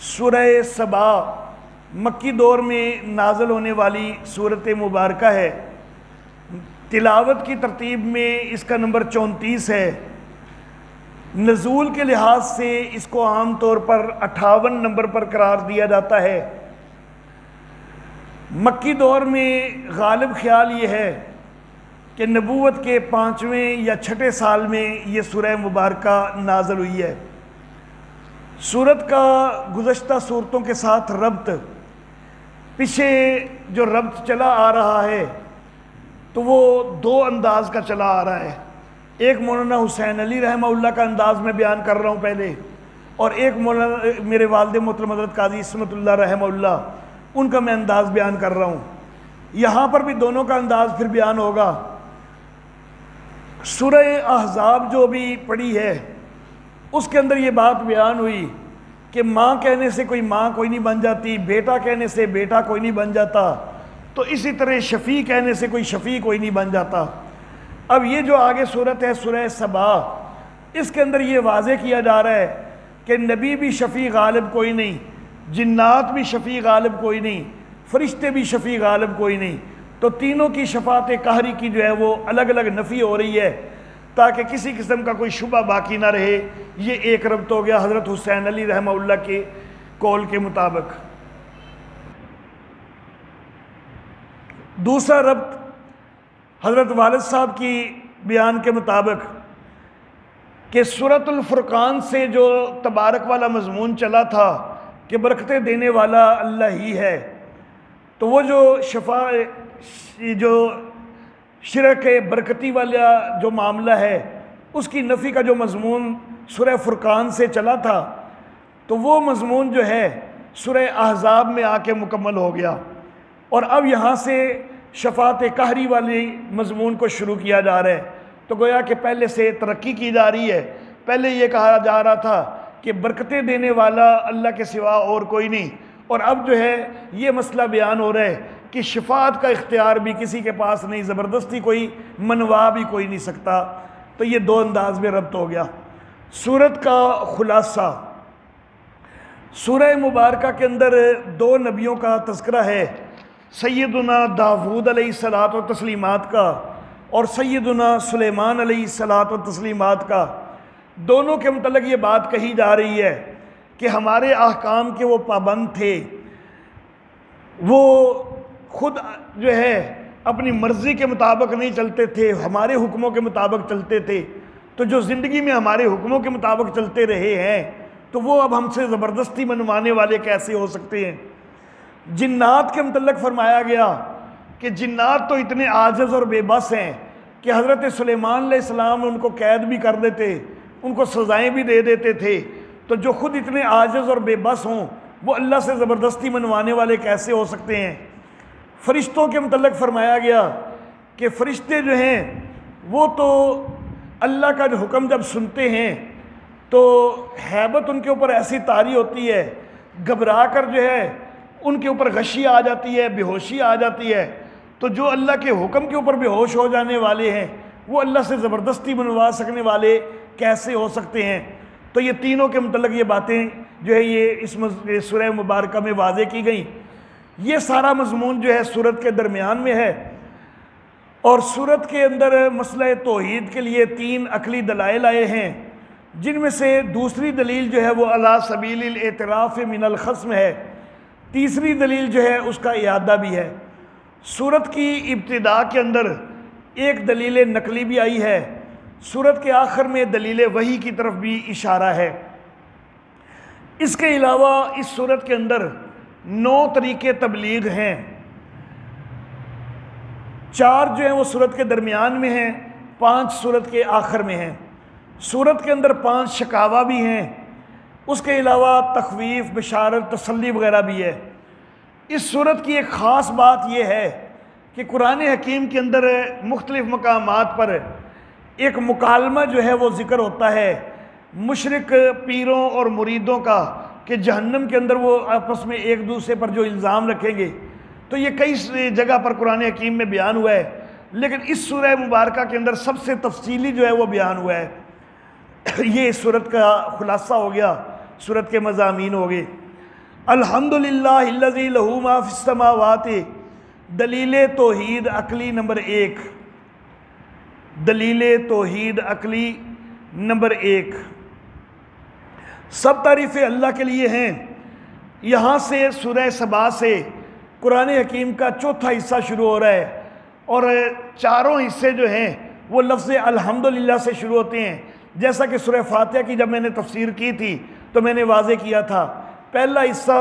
سورہ سبا مکی دور میں نازل ہونے والی صورت مبارکہ ہے۔ تلاوت کی ترتیب میں اس کا نمبر 34 ہے۔ نزول کے لحاظ سے اس کو عام طور پر 58 نمبر پر قرار دیا جاتا ہے۔ مکی دور میں غالب خیال یہ ہے کہ نبوت کے 5ویں یا 6 سال میں یہ سورہ مبارکہ نازل ہوئی ہے۔ سورت کا گزشتہ صورتوں کے ساتھ ربط، پیچھے جو ربط چلا آ رہا ہے تو وہ 2 انداز کا چلا آ رہا ہے۔ ایک مولانا حسین علی رحمہ اللہ کا انداز میں بیان کر رہا ہوں پہلے، اور ایک مولانا میرے والد محترم حضرت قاضی عصمت اللہ رحمہ اللہ، ان کا میں انداز بیان کر رہا ہوں۔ یہاں پر بھی دونوں کا انداز پھر بیان ہوگا۔ سورہ احزاب جو بھی پڑھی ہے اس کے اندر یہ بات بیان ہوئی کہ ماں کہنے سے کوئی ماں کوئی نہیں بن جاتی، بیٹا کہنے سے بیٹا کوئی نہیں بن جاتا، تو اسی طرح شفیع کہنے سے کوئی شفیع کوئی نہیں بن جاتا۔ اب یہ جو آگے صورت ہے سورہ سبا، اس کے اندر یہ واضح کیا جا رہا ہے کہ نبی بھی شفیع غالب کوئی نہیں، جنات بھی شفیع غالب کوئی نہیں، فرشتے بھی شفیع غالب کوئی نہیں، تو تینوں کی شفاعت قہری کی جو ہے وہ الگ الگ نفی ہو رہی ہے تاکہ کسی قسم کا کوئی شبہ باقی نہ رہے۔ یہ ایک ربط ہو گیا حضرت حسین علی رحمہ اللہ کے قول کے مطابق۔ دوسرا ربط حضرت والد صاحب کی بیان کے مطابق کہ سورۃ الفرقان سے جو تبارک والا مضمون چلا تھا کہ برکتیں دینے والا اللہ ہی ہے، تو وہ جو شرک برکتی والا جو معاملہ ہے اس کی نفی کا جو مضمون سورہ فرقان سے چلا تھا، تو وہ مضمون جو ہے سورہ احزاب میں آ کے مکمل ہو گیا، اور اب یہاں سے شفاعت قہری والی مضمون کو شروع کیا جا رہا ہے۔ تو گویا کہ پہلے سے ترقی کی جا رہی ہے۔ پہلے یہ کہا جا رہا تھا کہ برکتیں دینے والا اللہ کے سوا اور کوئی نہیں، اور اب جو ہے یہ مسئلہ بیان ہو رہا ہے کہ شفاعت کا اختیار بھی کسی کے پاس نہیں، زبردستی کوئی منوا بھی کوئی نہیں سکتا۔ تو یہ 2 انداز میں ربط ہو گیا۔ سورت کا خلاصہ، سورہ مبارکہ کے اندر 2 نبیوں کا تذکرہ ہے، سیدنا داود علیہ الصلاۃ و تسلیمات کا اور سیدنا سلیمان علیہ الصلاۃ و تسلیمات کا۔ دونوں کے متعلق یہ بات کہی جا رہی ہے کہ ہمارے احکام کے وہ پابند تھے، وہ خود جو ہے اپنی مرضی کے مطابق نہیں چلتے تھے، ہمارے حکموں کے مطابق چلتے تھے۔ تو جو زندگی میں ہمارے حکموں کے مطابق چلتے رہے ہیں تو وہ اب ہم سے زبردستی منوانے والے کیسے ہو سکتے ہیں؟ جنات کے متعلق فرمایا گیا کہ جنات تو اتنے عاجز اور بے بس ہیں کہ حضرت سلیمان علیہ السلام ان کو قید بھی کر دیتے، ان کو سزائیں بھی دے دیتے تھے، تو جو خود اتنے عاجز اور بے بس ہوں وہ اللہ سے زبردستی منوانے والے کیسے ہو سکتے ہیں؟ فرشتوں کے متعلق فرمایا گیا کہ فرشتے جو ہیں وہ تو اللہ کا جو حکم جب سنتے ہیں تو ہیبت ان کے اوپر ایسی طاری ہوتی ہے، گھبرا کر جو ہے ان کے اوپر غشی آ جاتی ہے، بے ہوشی آ جاتی ہے۔ تو جو اللہ کے حکم کے اوپر بے ہوش ہو جانے والے ہیں وہ اللہ سے زبردستی منوا سکنے والے کیسے ہو سکتے ہیں؟ تو یہ تینوں کے متعلق یہ باتیں جو ہے یہ اس سورہ مبارکہ میں واضح کی گئیں۔ یہ سارا مضمون جو ہے سورت کے درمیان میں ہے، اور سورت کے اندر مسئلہ توحید کے لیے 3 عقلی دلائل آئے ہیں، جن میں سے دوسری دلیل جو ہے وہ علی سبیل الاعتراف من الخصم ہے، تیسری دلیل جو ہے اس کا اعادہ بھی ہے۔ سورت کی ابتدا کے اندر ایک دلیل نقلی بھی آئی ہے، سورت کے آخر میں دلیل وحی کی طرف بھی اشارہ ہے۔ اس کے علاوہ اس سورت کے اندر 9 طریقے تبلیغ ہیں، 4 جو ہیں وہ سورت کے درمیان میں ہیں، 5 سورت کے آخر میں ہیں۔ سورت کے اندر 5 شکاوہ بھی ہیں، اس کے علاوہ تخویف، بشارت، تسلی وغیرہ بھی ہے۔ اس سورت کی ایک خاص بات یہ ہے کہ قرآن حکیم کے اندر مختلف مقامات پر ایک مکالمہ جو ہے وہ ذکر ہوتا ہے مشرک پیروں اور مریدوں کا، کہ جہنم کے اندر وہ آپس میں ایک دوسرے پر جو الزام رکھیں گے۔ تو یہ کئی جگہ پر قرآن حکیم میں بیان ہوا ہے، لیکن اس سورہ مبارکہ کے اندر سب سے تفصیلی جو ہے وہ بیان ہوا ہے۔ یہ اس سورت کا خلاصہ ہو گیا۔ سورت کے مضامین ہو گئے۔ الحمدللہ الذی لہ ما فی السماوات، دلیل توحید عقلی نمبر 1، دلیل توحید عقلی نمبر 1، سب تعریفیں اللہ کے لیے ہیں۔ یہاں سے سورہ سبا سے قرآن حکیم کا چوتھا حصہ شروع ہو رہا ہے، اور چاروں حصے جو ہیں وہ لفظ الحمدللہ سے شروع ہوتے ہیں۔ جیسا کہ سورہ فاتحہ کی جب میں نے تفسیر کی تھی تو میں نے واضح کیا تھا، پہلا حصہ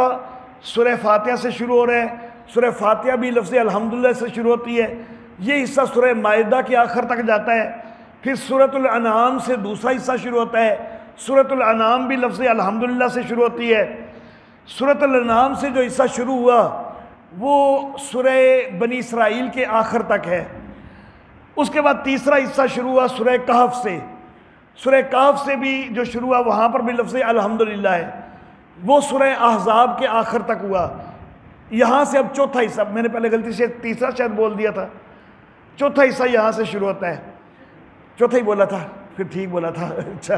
سورہ فاتحہ سے شروع ہو رہا ہے، سورہ فاتحہ بھی لفظ الحمدللہ سے شروع ہوتی ہے، یہ حصہ سورہ مائدہ کے آخر تک جاتا ہے۔ پھر سورۃ الانعام سے دوسرا حصہ شروع ہوتا ہے، سورۃ الانعام بھی لفظ الحمدللہ سے شروع ہوتی ہے۔ سورۃ الانعام سے جو حصہ شروع ہوا وہ سورہ بنی اسرائیل کے آخر تک ہے۔ اس کے بعد تیسرا حصہ شروع ہوا سورہ کہف سے، سورہ کہف سے بھی جو شروع ہوا وہاں پر بھی لفظ الحمدللہ ہے، وہ سورہ احزاب کے آخر تک ہوا۔ یہاں سے اب چوتھا حصہ، میں نے پہلے غلطی سے تیسرا شاید بول دیا تھا، چوتھا حصہ یہاں سے شروع ہوتا ہے، چوتھا ہی بولا تھا، پھر ٹھیک بولا تھا، اچھا،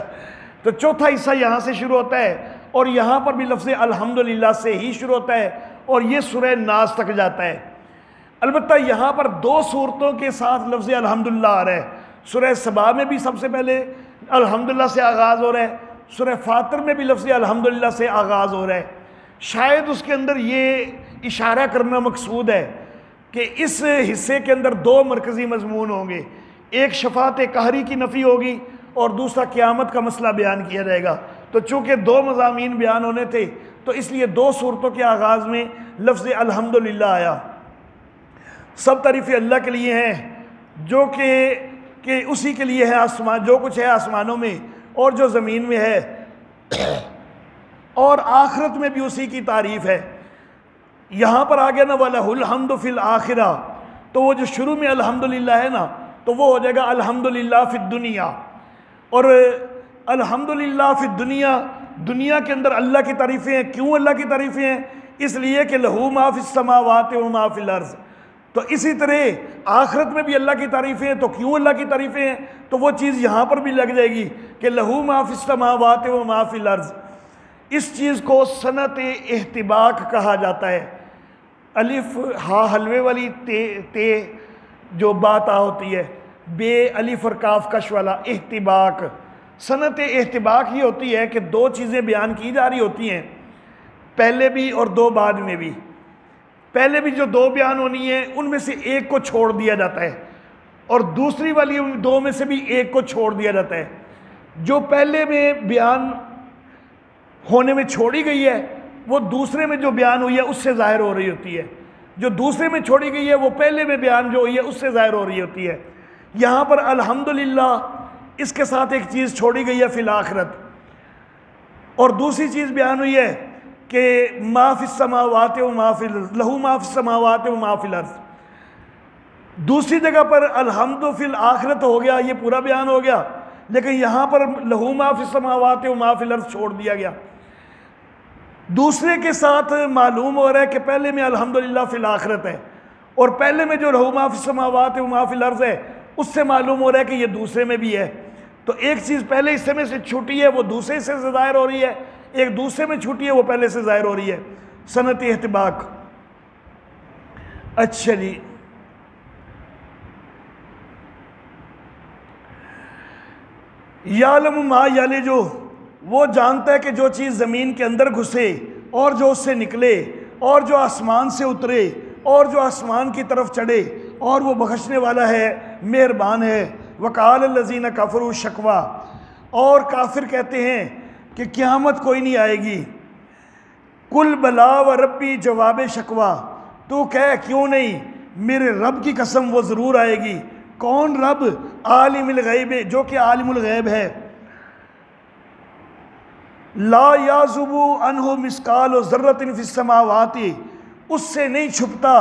تو چوتھا حصہ یہاں سے شروع ہوتا ہے، اور یہاں پر بھی لفظ الحمدللہ سے ہی شروع ہوتا ہے، اور یہ سورہ ناس تک جاتا ہے۔ البتہ یہاں پر دو صورتوں کے ساتھ لفظ الحمدللہ آ رہا ہے، سورہ سبا میں بھی سب سے پہلے الحمدللہ سے آغاز ہو رہا ہے، سورہ فاطر میں بھی لفظ الحمدللہ سے آغاز ہو رہا ہے۔ شاید اس کے اندر یہ اشارہ کرنا مقصود ہے کہ اس حصے کے اندر دو مرکزی مضمون ہوں گے، ایک شفاعت قہری کی نفی ہوگی اور دوسرا قیامت کا مسئلہ بیان کیا جائے گا۔ تو چونکہ دو مضامین بیان ہونے تھے تو اس لیے دو صورتوں کے آغاز میں لفظ الحمدللہ آیا۔ سب تعریفیں اللہ کے لیے ہیں جو کہ اسی کے لیے ہے آسمان، جو کچھ ہے آسمانوں میں اور جو زمین میں ہے، اور آخرت میں بھی اسی کی تعریف ہے۔ یہاں پر آ گیا نا وَلَهُ الْحَمْدُ فِي الْآخِرَةِ، تو وہ جو شروع میں الحمدللہ ہے نا تو وہ ہو جائے گا الحمدللہ فی الدنیا، اور الحمدللہ فی الدنیا، دنیا کے اندر اللہ کی تعریفیں ہیں۔ کیوں اللہ کی تعریفیں ہیں؟ اس لیے کہ لہو ما فی السماوات و ما فی الارض۔ تو اسی طرح آخرت میں بھی اللہ کی تعریفیں ہیں، تو کیوں اللہ کی تعریفیں ہیں؟ تو وہ چیز یہاں پر بھی لگ جائے گی کہ لہو ما فی السماوات و ما فی الارض۔ اس چیز کو صنعت احتباق کہا جاتا ہے۔ الف ہا حلوے والی تے جو بات ہوتی ہے، بے الف اور کاف کش والا احتباق، صنعت احتباق یہ ہوتی ہے کہ دو چیزیں بیان کی جا رہی ہوتی ہیں، پہلے بھی اور دو بعد میں بھی۔ پہلے بھی جو دو بیان ہونی ہیں ان میں سے ایک کو چھوڑ دیا جاتا ہے، اور دوسری والی دو میں سے بھی ایک کو چھوڑ دیا جاتا ہے۔ جو پہلے میں بیان ہونے میں چھوڑی گئی ہے وہ دوسرے میں جو بیان ہوئی ہے اس سے ظاہر ہو رہی ہوتی ہے، جو دوسرے میں چھوڑی گئی ہے وہ پہلے میں بیان جو ہوئی ہے اس سے ظاہر ہو رہی ہوتی ہے۔ یہاں پر الحمدللہ اس کے ساتھ ایک چیز چھوڑی گئی ہے فی الآخرت، اور دوسری چیز بیان ہوئی ہے کہ ما فی السماوات و ما فی الارض، لہو ما فی السماوات و ما فی الارض۔ دوسری جگہ پر الحمد فی الآخرت ہو گیا، یہ پورا بیان ہو گیا، لیکن یہاں پر لہو ما فی السماوات و ما فی الارض چھوڑ دیا گیا۔ دوسرے کے ساتھ معلوم ہو رہا ہے کہ پہلے میں الحمدللہ فی الآخرت ہے، اور پہلے میں جو لہو ما فی السماوات و ما فی الارض ہے اس سے معلوم ہو رہا ہے کہ یہ دوسرے میں بھی ہے۔ تو ایک چیز پہلے حصے میں سے چھوٹی ہے وہ دوسرے حصے سے ظاہر ہو رہی ہے، ایک دوسرے میں چھوٹی ہے وہ پہلے سے ظاہر ہو رہی ہے، صنعت احتباق۔ اچھا جی، یعلم ما یلج، وہ جانتا ہے کہ جو چیز زمین کے اندر گھسے اور جو اس سے نکلے اور جو آسمان سے اترے اور جو آسمان کی طرف چڑھے، اور وہ بخشنے والا ہے، مہربان ہے۔ وقال الذین کفروا شکوا، اور کافر کہتے ہیں کہ قیامت کوئی نہیں آئے گی۔ کل بلا و ربی، جواب شکوا، تو کہہ کیوں نہیں، میرے رب کی قسم وہ ضرور آئے گی۔ کون رب؟ عالم الغیب، جو کہ عالم الغیب ہے۔ لا یعزب عنہ مثقال ذرۃ فی السماوات، اس سے نہیں چھپتا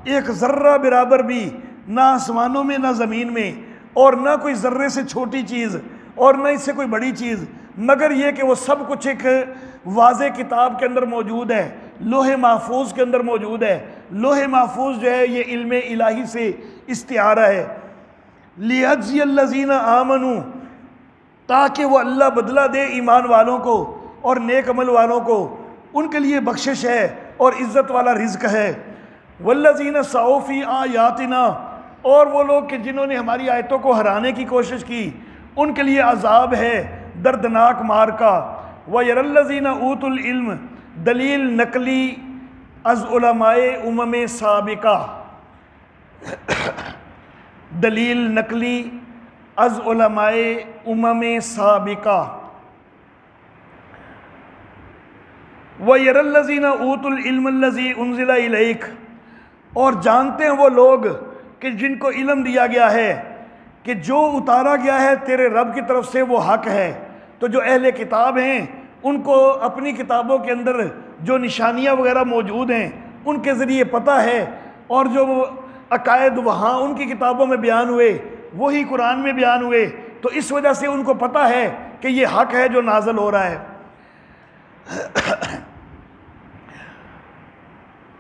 ایک ذرہ برابر بھی، نہ آسمانوں میں نہ زمین میں، اور نہ کوئی ذرے سے چھوٹی چیز اور نہ اس سے کوئی بڑی چیز، مگر یہ کہ وہ سب کچھ ایک واضح کتاب کے اندر موجود ہے، لوح محفوظ کے اندر موجود ہے۔ لوح محفوظ جو ہے یہ علم الہی سے استعارہ ہے۔ لیجزی الذین آمنوا، تاکہ وہ اللہ بدلہ دے ایمان والوں کو، اور نیک عمل والوں کو ان کے لیے بخشش ہے اور عزت والا رزق ہے۔ والذین سعوا فی آیاتنا، اور وہ لوگ کہ جنہوں نے ہماری آیتوں کو ہرانے کی کوشش کی ان کے لیے عذاب ہے دردناک مار کا۔ وَيَرَى الَّذِينَ أُوتُوا الْعِلْمَ، دلیل نقلی از علماء امم سابقہ، دلیل نقلی از علماء امم سابقہ۔ وَيَرَى الَّذِينَ أُوتُوا الْعِلْمَ الَّذِي أُنزِلَ إِلَيْكَ، اور جانتے ہیں وہ لوگ کہ جن کو علم دیا گیا ہے کہ جو اتارا گیا ہے تیرے رب کی طرف سے وہ حق ہے۔ تو جو اہل کتاب ہیں ان کو اپنی کتابوں کے اندر جو نشانیاں وغیرہ موجود ہیں ان کے ذریعے پتہ ہے، اور جو عقائد وہاں ان کی کتابوں میں بیان ہوئے وہی قرآن میں بیان ہوئے، تو اس وجہ سے ان کو پتہ ہے کہ یہ حق ہے جو نازل ہو رہا ہے۔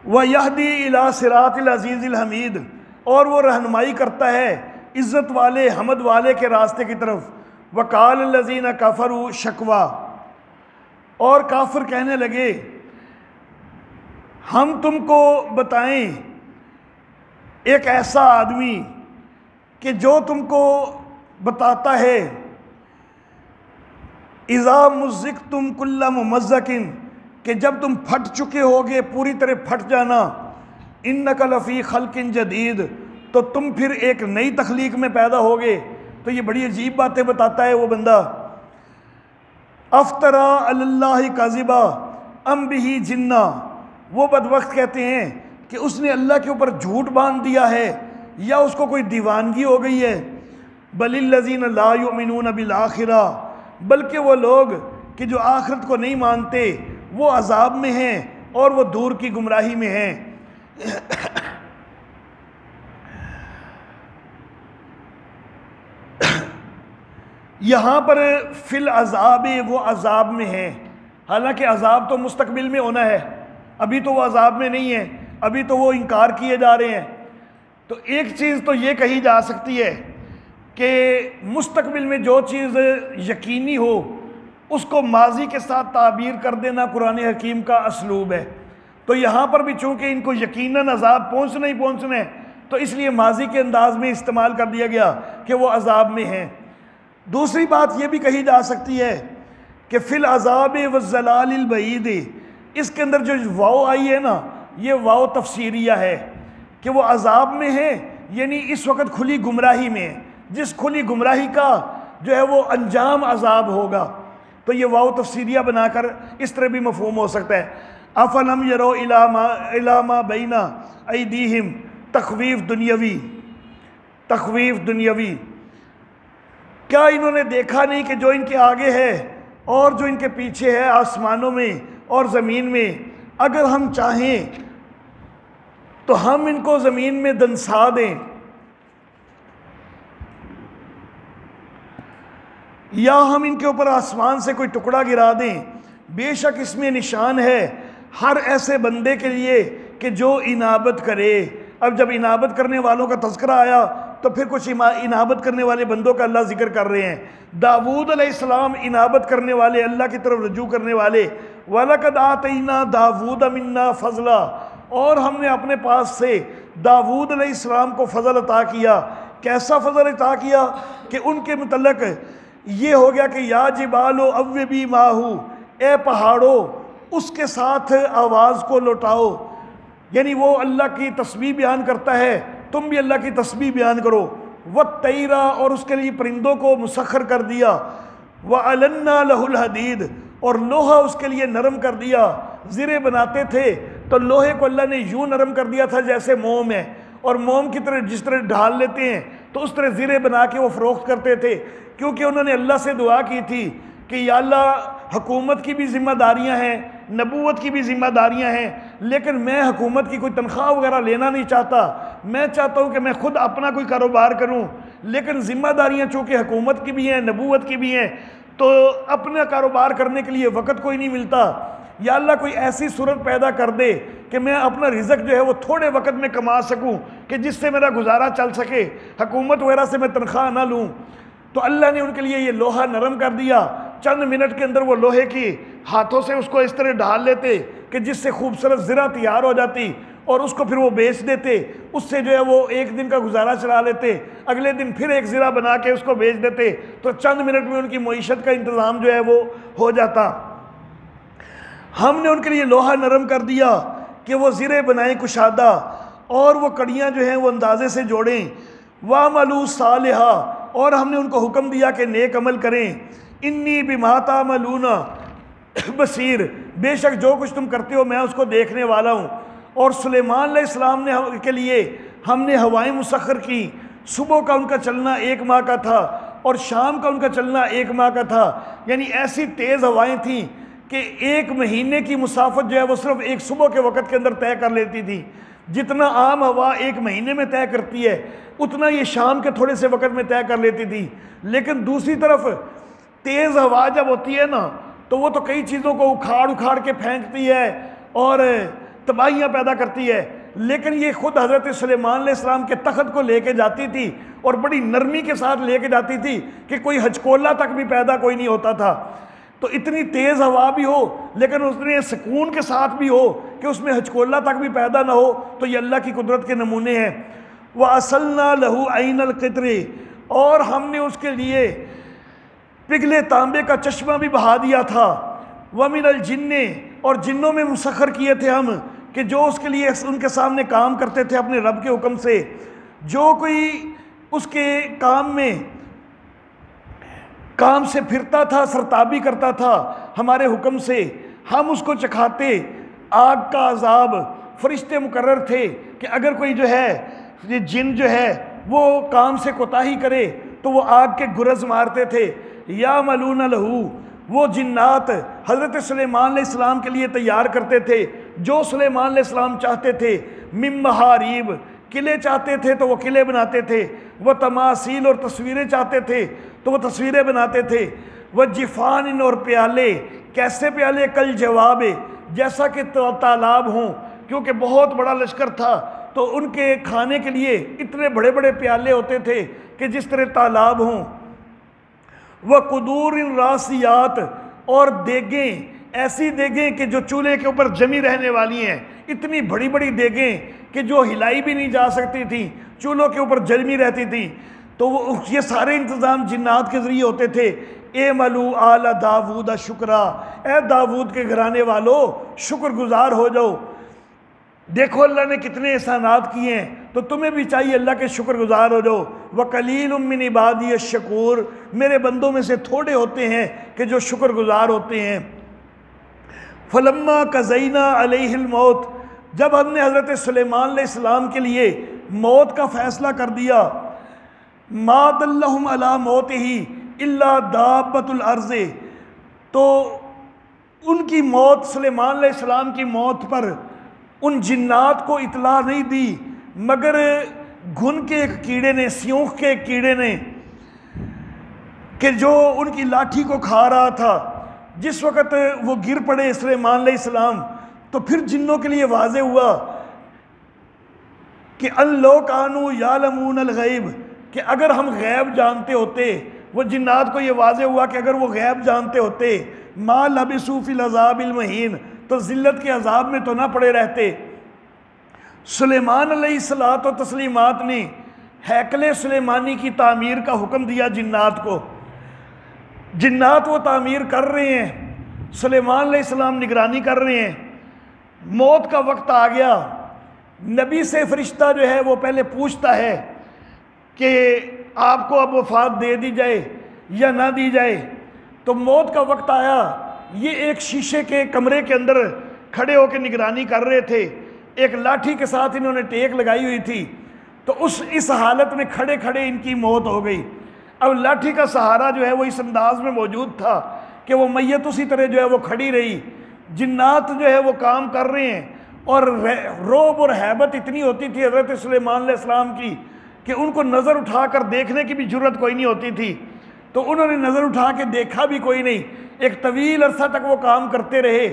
وَيَهْدِي إِلَىٰ صِرَاطِ الْعَزِيزِ الْحَمِيدِ، اور وہ رہنمائی کرتا ہے عزت والے حمد والے کے راستے کی طرف۔ وَقَالَ الَّذِينَ كَفَرُوا شَكْوَىٰ، اور کافر کہنے لگے ہم تم کو بتائیں ایک ایسا آدمی کہ جو تم کو بتاتا ہے اِذَا مُزِّقْتُمْ كُلَّ مُمَزَّقٍ، کہ جب تم پھٹ چکے ہوگے پوری طرح پھٹ جانا، اِنَّكَ لَفِي خَلْقٍ جَدِيدٍ، تو تم پھر ایک نئی تخلیق میں پیدا ہوگے۔ تو یہ بڑی عجیب باتیں بتاتا ہے وہ بندہ۔ افترا علی اللہ کاذبا ام بہ جنہ، وہ بدبخت کہتے ہیں کہ اس نے اللہ کے اوپر جھوٹ باندھ دیا ہے یا اس کو کوئی دیوانگی ہو گئی ہے۔ بل الذین لا یؤمنون بالآخرہ، بلکہ وہ لوگ کہ جو آخرت کو نہیں مانتے وہ عذاب میں ہیں اور وہ دور کی گمراہی میں ہیں۔ یہاں پر فی العذاب، وہ عذاب میں ہیں، حالانکہ عذاب تو مستقبل میں ہونا ہے، ابھی تو وہ عذاب میں نہیں ہے، ابھی تو وہ انکار کیے جا رہے ہیں۔ تو ایک چیز تو یہ کہی جا سکتی ہے کہ مستقبل میں جو چیز یقینی ہو اس کو ماضی کے ساتھ تعبیر کر دینا قرآن حکیم کا اسلوب ہے۔ تو یہاں پر بھی چونکہ ان کو یقیناً عذاب پہنچنا ہی پہنچنا ہے تو اس لیے ماضی کے انداز میں استعمال کر دیا گیا کہ وہ عذاب میں ہیں۔ دوسری بات یہ بھی کہی جا سکتی ہے کہ فی العذاب والضلال البعید، اس کے اندر جو واو آئی ہے نا یہ واو تفسیریہ ہے کہ وہ عذاب میں ہیں، یعنی اس وقت کھلی گمراہی میں ہیں، جس کھلی گمراہی کا جو ہے وہ انجام عذاب ہوگا۔ تو یہ واو تفسیریہ بنا کر اس طرح بھی مفہوم ہو سکتا ہے۔ افلم یروا الی ما بین ایدیہم، تخویف دنیاوی، تخویف دنیاوی، کیا انہوں نے دیکھا نہیں کہ جو ان کے آگے ہے اور جو ان کے پیچھے ہے آسمانوں میں اور زمین میں، اگر ہم چاہیں تو ہم ان کو زمین میں دنسا دیں یا ہم ان کے اوپر آسمان سے کوئی ٹکڑا گرا دیں، بے شک اس میں نشان ہے ہر ایسے بندے کے لیے کہ جو انابت کرے۔ اب جب انابت کرنے والوں کا تذکرہ آیا تو پھر کچھ انابت کرنے والے بندوں کا اللہ ذکر کر رہے ہیں۔ داؤد علیہ السلام انابت کرنے والے، اللہ کی طرف رجوع کرنے والے۔ وَلَقَدْ آتَيْنَا دَاوُودَ مِنَّا فَضْلًا، اور ہم نے اپنے پاس سے داؤد علیہ السلام کو فضل عطا کیا۔ کیسا فضل عطا کیا کہ ان کے متعلق یہ ہو گیا کہ یا جبال اوبی ماہو، اے پہاڑوں اس کے ساتھ آواز کو لوٹاؤ، یعنی وہ اللہ کی تسبیح بیان کرتا ہے، تم بھی اللہ کی تسبیح بیان کرو۔ وَالطَّيْرَ، اور اس کے لیے پرندوں کو مسخر کر دیا۔ وَأَلَنَّا لَهُ الْحَدِيدَ، اور لوہا اس کے لیے نرم کر دیا۔ زرے بناتے تھے تو لوہے کو اللہ نے یوں نرم کر دیا تھا جیسے موم ہے، اور موم کی طرح جس طرح ڈھال لیتے ہیں تو اس طرح زرے بنا کے وہ فروخت کرتے تھے، کیونکہ انہوں نے اللہ سے دعا کی تھی کہ یا اللہ حکومت کی بھی ذمہ داریاں ہیں، نبوت کی بھی ذمہ داریاں ہیں، لیکن میں حکومت کی کوئی تنخواہ وغیرہ لینا نہیں چاہتا، میں چاہتا ہوں کہ میں خود اپنا کوئی کاروبار کروں، لیکن ذمہ داریاں چونکہ حکومت کی بھی ہیں نبوت کی بھی ہیں تو اپنا کاروبار کرنے کے لیے وقت کوئی نہیں ملتا۔ یا اللہ کوئی ایسی صورت پیدا کر دے کہ میں اپنا رزق جو ہے وہ تھوڑے وقت میں کما سکوں کہ جس سے میرا گزارا چل سکے، حکومت وغیرہ سے میں تنخواہ نہ لوں۔ تو اللہ نے ان کے لیے یہ لوہا نرم کر دیا، چند منٹ کے اندر وہ لوہے کی ہاتھوں سے اس کو اس طرح ڈھال لیتے کہ جس سے خوبصورت زرہ تیار ہو جاتی، اور اس کو پھر وہ بیچ دیتے، اس سے جو ہے وہ ایک دن کا گزارا چلا لیتے، اگلے دن پھر ایک زرہ بنا کے اس کو بیچ دیتے، تو چند منٹ میں ان کی معیشت کا انتظام جو ہے وہ ہو جاتا۔ ہم نے ان کے لیے لوہا نرم کر دیا کہ وہ زرے بنائیں کشادہ، اور وہ کڑیاں جو ہیں وہ اندازے سے جوڑیں، وَعْمَلُوا صَالِحًا، اور ہم نے ان کو حکم دیا کہ نیک عمل کریں، انی بما تعملون بصیر، بے شک جو کچھ تم کرتے ہو میں اس کو دیکھنے والا ہوں۔ اور سلیمان علیہ السلام کے لیے ہم نے ہوائیں مسخر کی، صبح کا ان کا چلنا 1 ماہ کا تھا اور شام کا ان کا چلنا 1 ماہ کا تھا، یعنی ایسی تیز ہوائیں تھیں کہ 1 مہینے کی مسافت جو ہے وہ صرف ایک صبح کے وقت کے اندر طے کر لیتی تھی۔ جتنا عام ہوا 1 مہینے میں طے کرتی ہے اتنا یہ شام کے تھوڑے سے وقت میں طے کر لیتی تھی۔ لیکن دوسری طرف تیز ہوا جب ہوتی ہے نا تو وہ تو کئی چیزوں کو اکھاڑ کے پھینکتی ہے اور تباہیاں پیدا کرتی ہے، لیکن یہ خود حضرت سلیمان علیہ السلام کے تخت کو لے کے جاتی تھی اور بڑی نرمی کے ساتھ لے کے جاتی تھی کہ کوئی ہچکولا تک بھی پیدا کوئی نہیں ہوتا تھا۔ تو اتنی تیز ہوا بھی ہو لیکن اس نے سکون کے ساتھ بھی ہو کہ اس میں ہچکولا تک بھی پیدا نہ ہو، تو یہ اللہ کی قدرت کے نمونے ہیں۔ وَأَصَلْنَا لَهُ عَيْنَ الْقِطْرِ، اور ہم نے اس کے لیے پگھلے تانبے کا چشمہ بھی بہا دیا تھا۔ وَمِنَ الْجِنِّ، اور جنوں میں مسخر کیے تھے ہم کہ جو اس کے لیے ان کے سامنے کام کرتے تھے اپنے رب کے حکم سے، جو کوئی اس کے کام سے پھرتا تھا، سرتابی کرتا تھا ہمارے حکم سے، ہم اس کو چکھاتے آگ کا عذاب۔ فرشتے مقرر تھے کہ اگر کوئی جو ہے یہ جن جو ہے وہ کام سے کوتاہی کرے تو وہ آگ کے گرز مارتے تھے۔ یعملون لہ، وہ جنات حضرت سلیمان علیہ السلام کے لیے تیار کرتے تھے جو سلیمان علیہ السلام چاہتے تھے، من محاریب، قلعے چاہتے تھے تو وہ قلعے بناتے تھے، وہ تماثیل اور تصویریں چاہتے تھے تو وہ تصویریں بناتے تھے، وہ جفان اور پیالے، کیسے پیالے؟ کل جواب، جیسا کہ تالاب ہوں، کیونکہ بہت بڑا لشکر تھا تو ان کے کھانے کے لیے اتنے بڑے بڑے پیالے ہوتے تھے کہ جس طرح تالاب ہوں۔ وہ قدور راسیات، اور دیگیں، ایسی دیگیں کہ جو چولہے کے اوپر جمی رہنے والی ہیں، اتنی بڑی بڑی دیگیں کہ جو ہلائی بھی نہیں جا سکتی تھی، چولہوں کے اوپر جمی رہتی تھی۔ تو یہ سارے انتظام جنات کے ذریعے ہوتے تھے۔ اعملوا آل داود شکرا، اے داود کے گھرانے والو شکر گزار ہو جاؤ۔ دیکھو اللہ نے کتنے احسانات کیے ہیں، تو تمہیں بھی چاہیے اللہ کے شکر گزار ہو جاؤ۔ وَقَلِيلٌ مِّنْ عِبَادِيَ الشَّكُورُ، میرے بندوں میں سے تھوڑے ہوتے ہیں کہ جو شکر گزار ہوتے ہیں۔ فَلَمَّا قَضَيْنَا عَلَيْهِ الْمَوْتِ، جب ہم نے حضرت سلیمان علیہ السلام کے لیے موت کا فیصلہ کر دیا، مَا دَلَّهُمْ عَلَىٰ مَوْتِهِ إِلَّا دَابَّةُ الْأَرْضِ، تو ان کی موت، سلیمان علیہ السلام کی موت پر ان جنات کو اطلاع نہیں دی مگر گھن کے ایک کیڑے نے، سیونخ کے ایک کیڑے نے، کہ جو ان کی لاٹھی کو کھا رہا تھا۔ جس وقت وہ گر پڑے سلیمان علیہ السلام تو پھر جنوں کے لیے واضح ہوا کہ ان لو کانوا یعلمون الغیب، کہ اگر ہم غیب جانتے ہوتے، وہ جنات کو یہ واضح ہوا کہ اگر وہ غیب جانتے ہوتے، ما لبثوا فی العذاب المہین، تو ذلت کے عذاب میں تو نہ پڑے رہتے۔ سلیمان علیہ الصلوۃ و تسلیمات نے ہیکل سلیمانی کی تعمیر کا حکم دیا جنات کو۔ جنات وہ تعمیر کر رہے ہیں، سلیمان علیہ السلام نگرانی کر رہے ہیں۔ موت کا وقت آ گیا، نبی سے فرشتہ جو ہے وہ پہلے پوچھتا ہے کہ آپ کو اب وفات دے دی جائے یا نہ دی جائے۔ تو موت کا وقت آیا، یہ ایک شیشے کے کمرے کے اندر کھڑے ہو کے نگرانی کر رہے تھے، ایک لاٹھی کے ساتھ انہوں نے ٹیک لگائی ہوئی تھی، تو اس حالت میں کھڑے کھڑے ان کی موت ہو گئی۔ اب لاٹھی کا سہارا جو ہے وہ اس انداز میں موجود تھا کہ وہ میت اسی طرح جو ہے وہ کھڑی رہی۔ جنات جو ہے وہ کام کر رہے ہیں، اور رعب اور ہیبت اتنی ہوتی تھی حضرت سلیمان علیہ السلام کی کہ ان کو نظر اٹھا کر دیکھنے کی بھی جرت کوئی نہیں ہوتی تھی۔ تو انہوں نے نظر اٹھا کے دیکھا بھی کوئی نہیں، ایک طویل عرصہ تک وہ کام کرتے رہے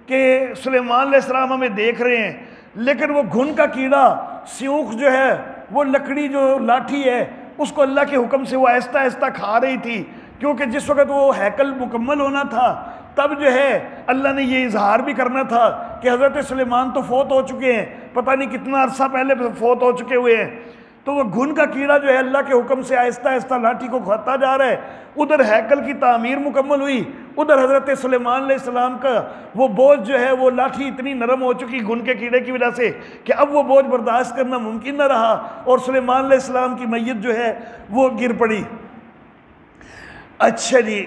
کہ سلیمان علیہ السلام ہمیں دیکھ رہے ہیں، لیکن وہ گھن کا کیڑا، سیونخ جو ہے وہ لکڑی جو لاٹھی ہے اس کو اللہ کے حکم سے وہ آہستہ آہستہ کھا رہی تھی۔ کیونکہ جس وقت وہ ہیکل مکمل ہونا تھا تب جو ہے اللہ نے یہ اظہار بھی کرنا تھا کہ حضرت سلیمان تو فوت ہو چکے ہیں، پتہ نہیں کتنا عرصہ پہلے فوت ہو چکے ہوئے ہیں۔ تو وہ گھن کا کیڑا جو ہے اللہ کے حکم سے آہستہ آہستہ لاٹھی کو کھاتا جا رہا ہے۔ ادھر ہیکل کی تعمیر مکمل ہوئی، ادھر حضرت سلیمان علیہ السلام کا وہ بوجھ جو ہے وہ لاٹھی اتنی نرم ہو چکی گھن کے کیڑے کی وجہ سے کہ اب وہ بوجھ برداشت کرنا ممکن نہ رہا، اور سلیمان علیہ السلام کی میت جو ہے وہ گر پڑی۔ اچھا جی،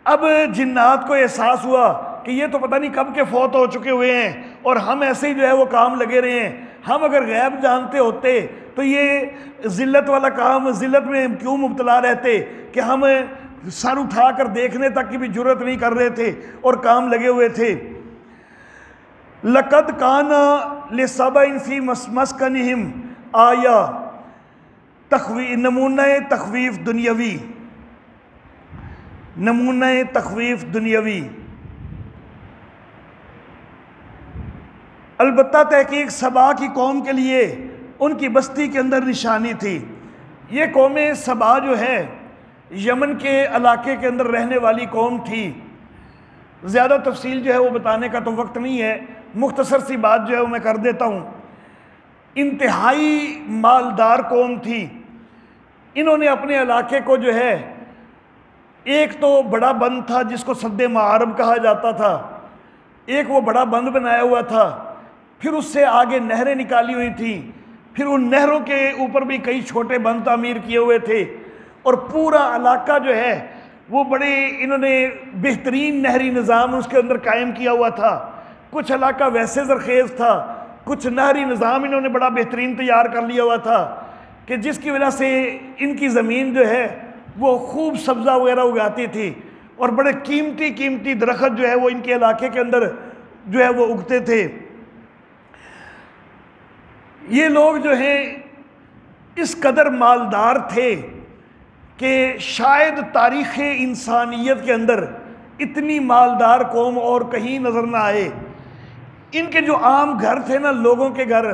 اب جنات کو احساس ہوا کہ یہ تو پتہ نہیں کب کے فوت ہو چکے ہوئے ہیں اور ہم ایسے ہی جو ہے وہ کام لگے رہے ہیں، ہم اگر غیب جانتے ہوتے تو یہ ذلت والا کام، ذلت میں کیوں مبتلا رہتے کہ ہم سر اٹھا کر دیکھنے تک کی بھی جرت نہیں کر رہے تھے اور کام لگے ہوئے تھے۔ لَقَدْ كَانَ لِسَبَإٍ فِي مَسْكَنِهِمْ آیَةٌ، نمونہ تخویف دنیاوی، نمونہ تخویف دنیاوی۔ البتہ تحقیق سبا کی قوم کے لیے ان کی بستی کے اندر نشانی تھی۔ یہ قوم سبا جو ہے یمن کے علاقے کے اندر رہنے والی قوم تھی۔ زیادہ تفصیل جو ہے وہ بتانے کا تو وقت نہیں ہے، مختصر سی بات جو ہے وہ میں کر دیتا ہوں۔ انتہائی مالدار قوم تھی۔ انہوں نے اپنے علاقے کو جو ہے، ایک تو بڑا بند تھا جس کو سد معارب کہا جاتا تھا، ایک وہ بڑا بند بنایا ہوا تھا، پھر اس سے آگے نہریں نکالی ہوئی تھیں، پھر ان نہروں کے اوپر بھی کئی چھوٹے بند تعمیر کیے ہوئے تھے، اور پورا علاقہ جو ہے وہ بڑے انہوں نے بہترین نہری نظام اس کے اندر قائم کیا ہوا تھا۔ کچھ علاقہ ویسے زرخیز تھا، کچھ نہری نظام انہوں نے بڑا بہترین تیار کر لیا ہوا تھا کہ جس کی وجہ سے ان کی زمین جو ہے وہ خوب سبزہ وغیرہ اگاتی تھی، اور بڑے قیمتی قیمتی درخت جو ہے وہ ان کے علاقے کے اندر جو ہے وہ اگتے تھے۔ یہ لوگ جو ہیں اس قدر مالدار تھے کہ شاید تاریخ انسانیت کے اندر اتنی مالدار قوم اور کہیں نظر نہ آئے۔ ان کے جو عام گھر تھے نا، لوگوں کے گھر،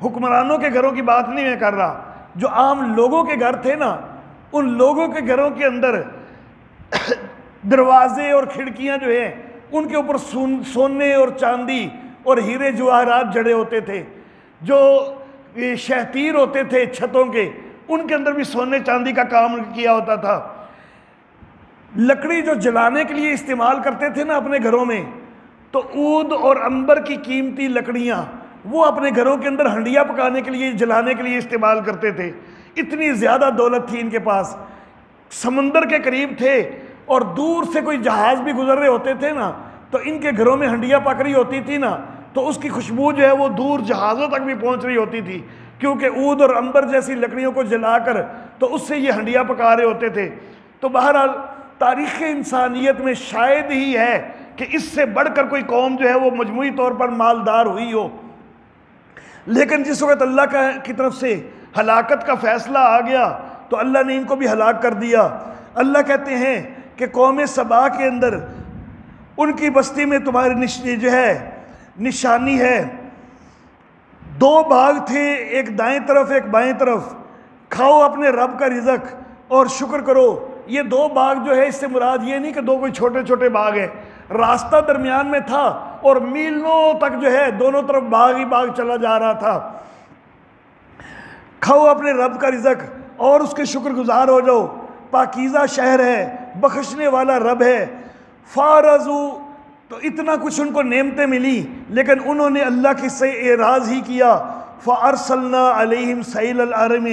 حکمرانوں کے گھروں کی بات نہیں میں کر رہا، جو عام لوگوں کے گھر تھے نا، ان لوگوں کے گھروں کے اندر دروازے اور کھڑکیاں جو ہیں ان کے اوپر سونے اور چاندی اور ہیرے جواہرات جڑے ہوتے تھے۔ جو شہتیر ہوتے تھے چھتوں کے، ان کے اندر بھی سونے چاندی کا کام کیا ہوتا تھا۔ لکڑی جو جلانے کے لیے استعمال کرتے تھے نا اپنے گھروں میں، تو عود اور عنبر کی قیمتی لکڑیاں وہ اپنے گھروں کے اندر ہنڈیاں پکانے کے لیے، جلانے کے لیے استعمال کرتے تھے۔ اتنی زیادہ دولت تھی ان کے پاس، سمندر کے قریب تھے، اور دور سے کوئی جہاز بھی گزر رہے ہوتے تھے نا تو ان کے گھروں میں ہنڈیاں پک رہی ہوتی تھی نا، تو اس کی خوشبو جو ہے وہ دور جہازوں تک بھی پہنچ رہی ہوتی تھی، کیونکہ عود اور عنبر جیسی لکڑیوں کو جلا کر تو اس سے یہ ہنڈیاں پکا رہے ہوتے تھے۔ تو بہرحال تاریخ انسانیت میں شاید ہی ہے کہ اس سے بڑھ کر کوئی قوم جو ہے وہ مجموعی طور پر مالدار ہوئی ہو۔ لیکن جس وقت اللہ کی طرف سے ہلاکت کا فیصلہ آ گیا تو اللہ نے ان کو بھی ہلاک کر دیا۔ اللہ کہتے ہیں کہ قوم سبا کے اندر ان کی بستی میں تمہاری جو ہے نشانی ہے۔ دو باغ تھے، ایک دائیں طرف ایک بائیں طرف، کھاؤ اپنے رب کا رزق اور شکر کرو۔ یہ دو باغ جو ہے اس سے مراد یہ نہیں کہ دو کوئی چھوٹے چھوٹے باغ ہیں، راستہ درمیان میں تھا اور میلوں تک جو ہے دونوں طرف باغ ہی باغ چلا جا رہا تھا۔ کھاؤ اپنے رب کا رزق اور اس کے شکر گزار ہو جاؤ، پاکیزہ شہر ہے، بخشنے والا رب ہے۔ فارضو، تو اتنا کچھ ان کو نعمتیں ملی لیکن انہوں نے اللہ کے سے اعراض ہی کیا۔ فارسلنا علیہم سیل العرم،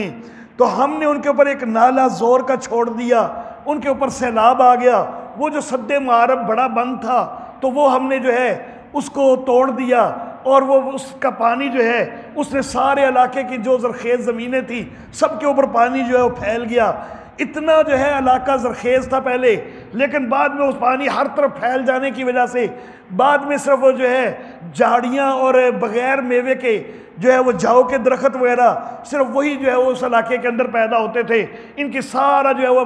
تو ہم نے ان کے اوپر ایک نالا زور کا چھوڑ دیا، ان کے اوپر سیلاب آ گیا۔ وہ جو سد معارب بڑا بند تھا تو وہ ہم نے جو ہے اس کو توڑ دیا، اور وہ اس کا پانی جو ہے اس نے سارے علاقے کی جو زرخیز زمینیں تھیں سب کے اوپر پانی جو ہے وہ پھیل گیا۔ اتنا جو ہے علاقہ زرخیز تھا پہلے، لیکن بعد میں اس پانی ہر طرف پھیل جانے کی وجہ سے بعد میں صرف وہ جو ہے جھاڑیاں اور بغیر میوے کے جو ہے وہ جاؤ کے درخت وغیرہ صرف وہی جو ہے وہ اس علاقے کے اندر پیدا ہوتے تھے۔ ان کی سارا جو ہے وہ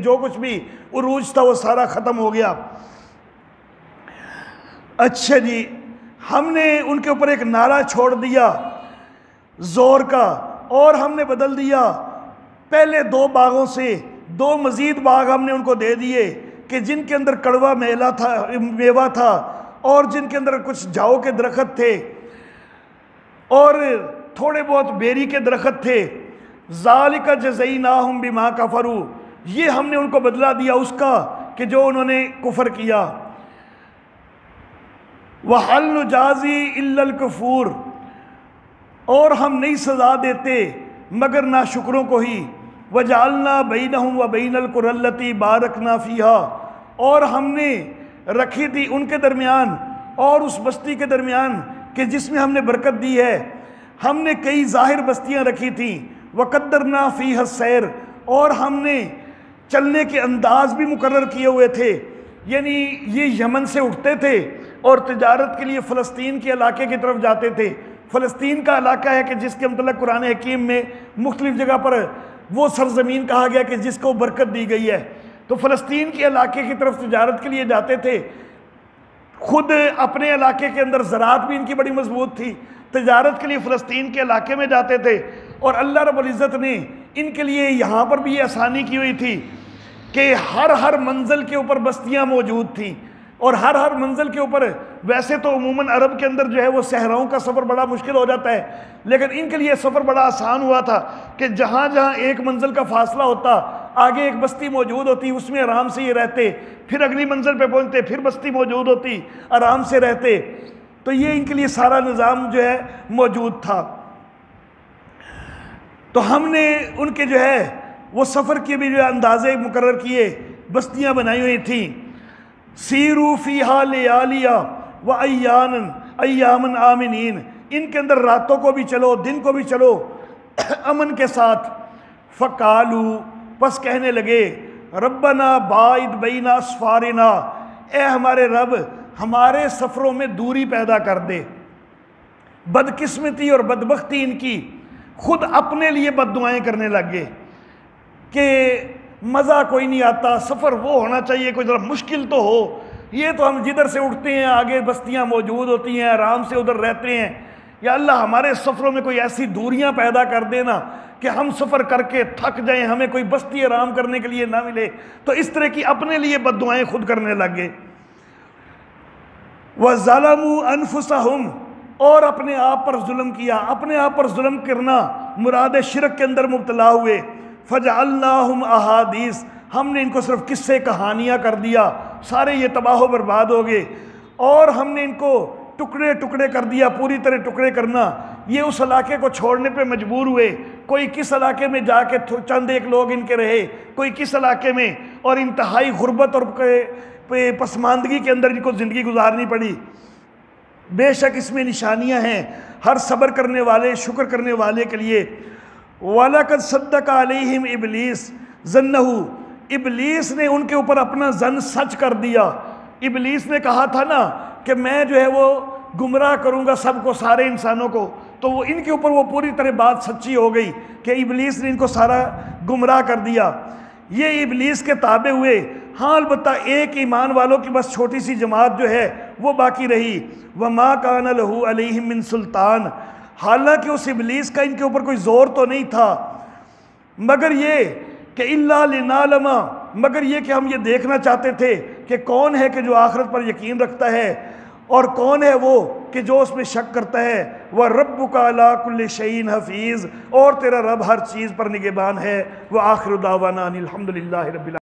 جو کچھ بھی عروج تھا وہ سارا ختم ہو گیا۔ اچھا جی، ہم نے ان کے اوپر ایک نعرہ چھوڑ دیا زور کا، اور ہم نے بدل دیا پہلے دو باغوں سے 2 مزید باغ ہم نے ان کو دے دیے کہ جن کے اندر کڑوا میوہ تھا اور جن کے اندر کچھ جاؤ کے درخت تھے اور تھوڑے بہت بیری کے درخت تھے. ذالک جزیناہم بما کفروا، یہ ہم نے ان کو بدلہ دیا اس کا کہ جو انہوں نے کفر کیا. وَحَلْ نُجَازِي إِلَّا الْكُفُورَ، اور ہم نہیں سزا دیتے مگر ناشکروں کو ہی. وَجَعَلْنَا بَيْنَهُمْ وَبَيْنَ الْقُرَى الَّتِي بَارَكْنَا فِيهَا، اور ہم نے رکھی تھی ان کے درمیان اور اس بستی کے درمیان کہ جس میں ہم نے برکت دی ہے. ہم نے کئی ظاہر بستیاں رکھی تھیں. وَقَدَّرْنَا فِيهَا السَّيْرَ، اور ہم نے چلنے کے انداز بھی مقرر کیے ہوئے تھے. یعنی یہ یمن سے اٹھتے تھے اور تجارت کے لیے فلسطین کے علاقے کی طرف جاتے تھے. فلسطین کا علاقہ ہے کہ جس کے متعلق قرآن حکیم میں مختلف جگہ پر وہ سرزمین کہا گیا کہ جس کو برکت دی گئی ہے. تو فلسطین کے علاقے کی طرف تجارت کے لیے جاتے تھے. خود اپنے علاقے کے اندر زراعت بھی ان کی بڑی مضبوط تھی، تجارت کے لیے فلسطین کے علاقے میں جاتے تھے. اور اللہ رب العزت نے ان کے لیے یہاں پر بھی یہ آسانی کی ہوئی تھی کہ ہر منزل کے اوپر بستیاں موجود تھیں. اور ہر منزل کے اوپر، ویسے تو عموماً عرب کے اندر جو ہے وہ صحراؤں کا سفر بڑا مشکل ہو جاتا ہے، لیکن ان کے لیے سفر بڑا آسان ہوا تھا کہ جہاں جہاں ایک منزل کا فاصلہ ہوتا آگے ایک بستی موجود ہوتی، اس میں آرام سے یہ رہتے. پھر اگلی منزل پہ پہنچتے، پھر بستی موجود ہوتی، آرام سے رہتے. تو یہ ان کے لیے سارا نظام جو ہے موجود تھا. تو ہم نے ان کے جو ہے وہ سفر کے بھی جو اندازے مقرر کیے، بستیاں بنائی ہوئی تھیں. سیرو فیہا لیالیا و ایامن آمنین، ان کے اندر راتوں کو بھی چلو دن کو بھی چلو امن کے ساتھ. فقالو، پس کہنے لگے ربنا باعد بین اسفارنا، اے ہمارے رب ہمارے سفروں میں دوری پیدا کر دے. بدقسمتی اور بدبختی ان کی، خود اپنے لیے بد دعائیں کرنے لگ گئے کہ مزہ کوئی نہیں آتا، سفر وہ ہونا چاہیے کوئی ذرا مشکل تو ہو. یہ تو ہم جدھر سے اٹھتے ہیں آگے بستیاں موجود ہوتی ہیں، آرام سے ادھر رہتے ہیں. یا اللہ ہمارے سفروں میں کوئی ایسی دوریاں پیدا کر دینا کہ ہم سفر کر کے تھک جائیں، ہمیں کوئی بستی آرام کرنے کے لیے نہ ملے. تو اس طرح کی اپنے لیے بد دعائیں خود کرنے لگ گئے. وَظَلَمُوا أَنفُسَهُمْ، اور اپنے آپ پر ظلم کیا. اپنے آپ پر ظلم کرنا مراد شرک کے اندر مبتلا ہوئے. فَجَعَلْنَاهُمْ أَحَادِيث، ہم نے ان کو صرف قصے کہانیاں کر دیا، سارے یہ تباہ و برباد ہو گئے. اور ہم نے ان کو ٹکڑے ٹکڑے کر دیا، پوری طرح ٹکڑے کرنا. یہ اس علاقے کو چھوڑنے پہ مجبور ہوئے. کوئی کس علاقے میں جا کے چند ایک لوگ ان کے رہے، کوئی کس علاقے میں، اور انتہائی غربت اور پسماندگی کے اندر ان کو زندگی گزارنی پڑی. بے شک اس میں نشانیاں ہیں ہر صبر کرنے والے، شکر کرنے والے کے لیے. وَلَقَدْ صَدَّقَ عَلَيْهِمْ إِبْلِيسُ ظَنَّهُ، ابلیس نے ان کے اوپر اپنا ظن سچ کر دیا. ابلیس نے کہا تھا نا کہ میں جو ہے وہ گمراہ کروں گا سب کو، سارے انسانوں کو. تو وہ ان کے اوپر وہ پوری طرح بات سچی ہو گئی کہ ابلیس نے ان کو سارا گمراہ کر دیا. یہ ابلیس کے تابع ہوئے. ہاں البتہ ایک ایمان والوں کی بس چھوٹی سی جماعت جو ہے وہ باقی رہی. وَمَا كَانَ لَهُ عَلَيْهِمْ مِنْ سُلْطَانٍ، حالانکہ اس ابلیس کا ان کے اوپر کوئی زور تو نہیں تھا، مگر یہ کہ إِلَّا لِنَعْلَمَ، مگر یہ کہ ہم یہ دیکھنا چاہتے تھے کہ کون ہے کہ جو آخرت پر یقین رکھتا ہے اور کون ہے وہ کہ جو اس میں شک کرتا ہے. وَرَبُّكَ عَلَىٰ كُلِّ شَيْءٍ حَفِيظٌ، اور تیرا رب ہر چیز پر نگہبان ہے. وَآخِرُ دَعْوَانَا أَنِ الْحَمْدُ لِلَّهِ رَبِّ العالمین.